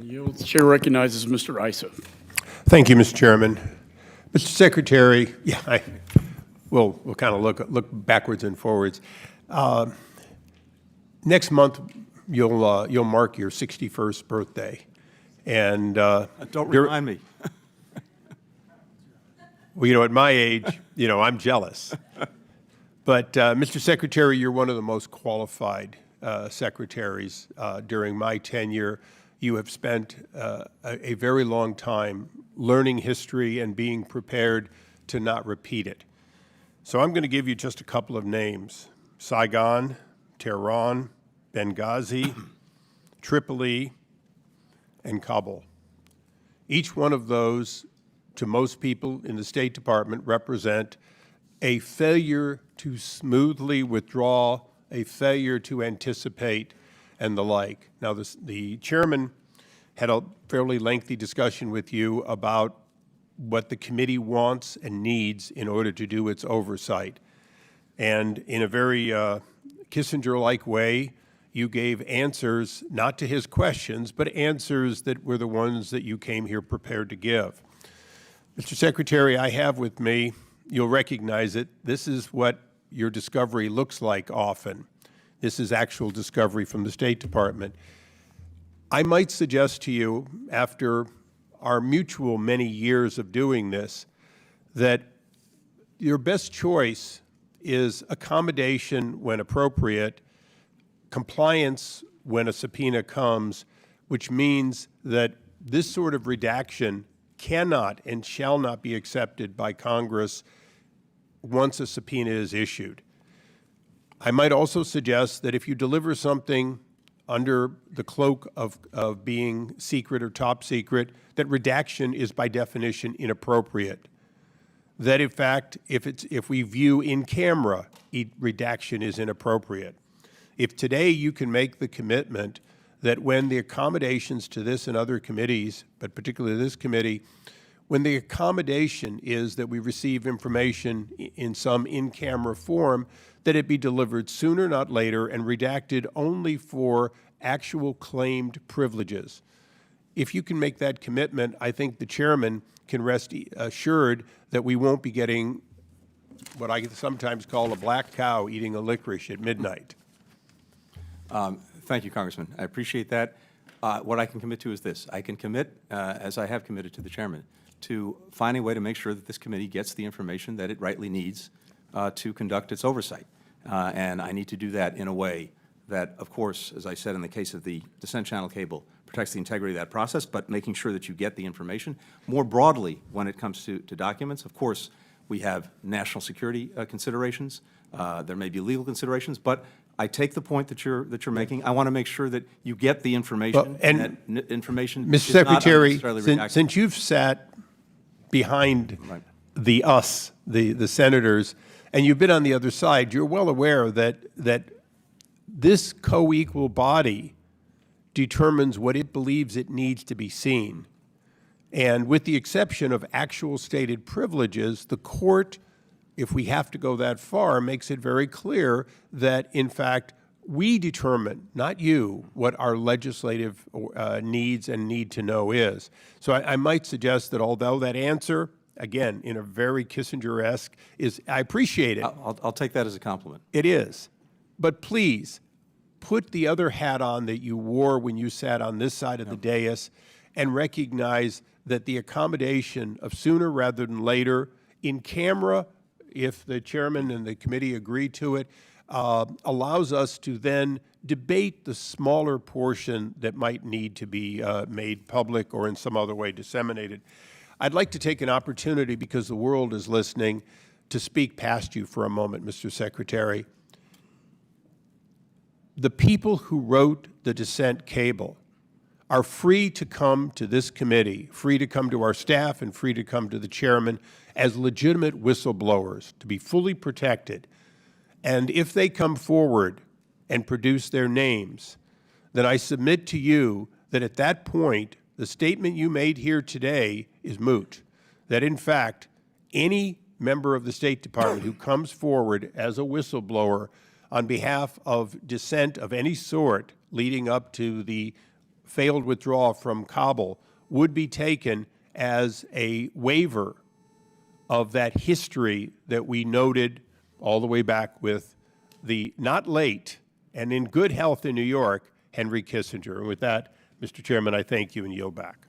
The chair recognizes Mr. Issa. Thank you, Mr. Chairman. Mr. Secretary, we'll kind of look backwards and forwards. Next month, you'll mark your 61st birthday, and don't remind me. Well, at my age, I'm jealous. But Mr. Secretary, you're one of the most qualified secretaries during my tenure. You have spent a very long time learning history and being prepared to not repeat it. So I'm going to give you just a couple of names: Saigon, Tehran, Benghazi, Tripoli, and Kabul. Each one of those, to most people in the State Department, represent a failure to smoothly withdraw, a failure to anticipate, and the like. Now, the chairman had a fairly lengthy discussion with you about what the committee wants and needs in order to do its oversight. And in a very Kissinger-like way, you gave answers not to his questions, but answers that were the ones that you came here prepared to give. Mr. Secretary, I have with me, you'll recognize it, this is what your discovery looks like often. This is actual discovery from the State Department. I might suggest to you, after our mutual many years of doing this, that your best choice is accommodation when appropriate, compliance when a subpoena comes, which means that this sort of redaction cannot and shall not be accepted by Congress once a subpoena is issued. I might also suggest that if you deliver something under the cloak of being secret or top secret, that redaction is by definition inappropriate. That in fact, if we view in camera, redaction is inappropriate. If today you can make the commitment that when the accommodations to this and other committees, but particularly this committee, when the accommodation is that we receive information in some in-camera form, that it be delivered sooner, not later, and redacted only for actual claimed privileges. If you can make that commitment, I think the chairman can rest assured that we won't be getting what I sometimes call a black cow eating a licorice at midnight. Thank you, Congressman. I appreciate that. What I can commit to is this. I can commit, as I have committed to the chairman, to finding a way to make sure that this committee gets the information that it rightly needs to conduct its oversight. And I need to do that in a way that, of course, as I said in the case of the descent channel cable, protects the integrity of that process, but making sure that you get the information. More broadly, when it comes to documents, of course, we have national security considerations. There may be legal considerations, but I take the point that you're making. I want to make sure that you get the information, and that information Mr. is Secretary, not unnecessarily since you've sat behind the senators, and you've been on the other side, you're well aware that this co-equal body determines what it believes it needs to be seen. And with the exception of actual stated privileges, the court, if we have to go that far, makes it very clear that, in fact, we determine, not you, what our legislative needs and need to know is. So I might suggest that although that answer, again, in a very Kissinger-esque, I appreciate it. I'll take that as a compliment. It is. But please, put the other hat on that you wore when you sat on this side of the dais and recognize that the accommodation of sooner rather than later, in camera, if the chairman and the committee agree to it, allows us to then debate the smaller portion that might need to be made public or in some other way disseminated. I'd like to take an opportunity, because the world is listening, to speak past you for a moment, Mr. Secretary. The people who wrote the dissent cable are free to come to this committee, free to come to our staff, and free to come to the chairman as legitimate whistleblowers, to be fully protected. And if they come forward and produce their names, then I submit to you that at that point, the statement you made here today is moot. That in fact, any member of the State Department who comes forward as a whistleblower on behalf of dissent of any sort leading up to the failed withdrawal from Kabul would be taken as a waiver of that history that we noted all the way back with the not late and in good health in New York, Henry Kissinger. And with that, Mr. Chairman, I thank you and yield back.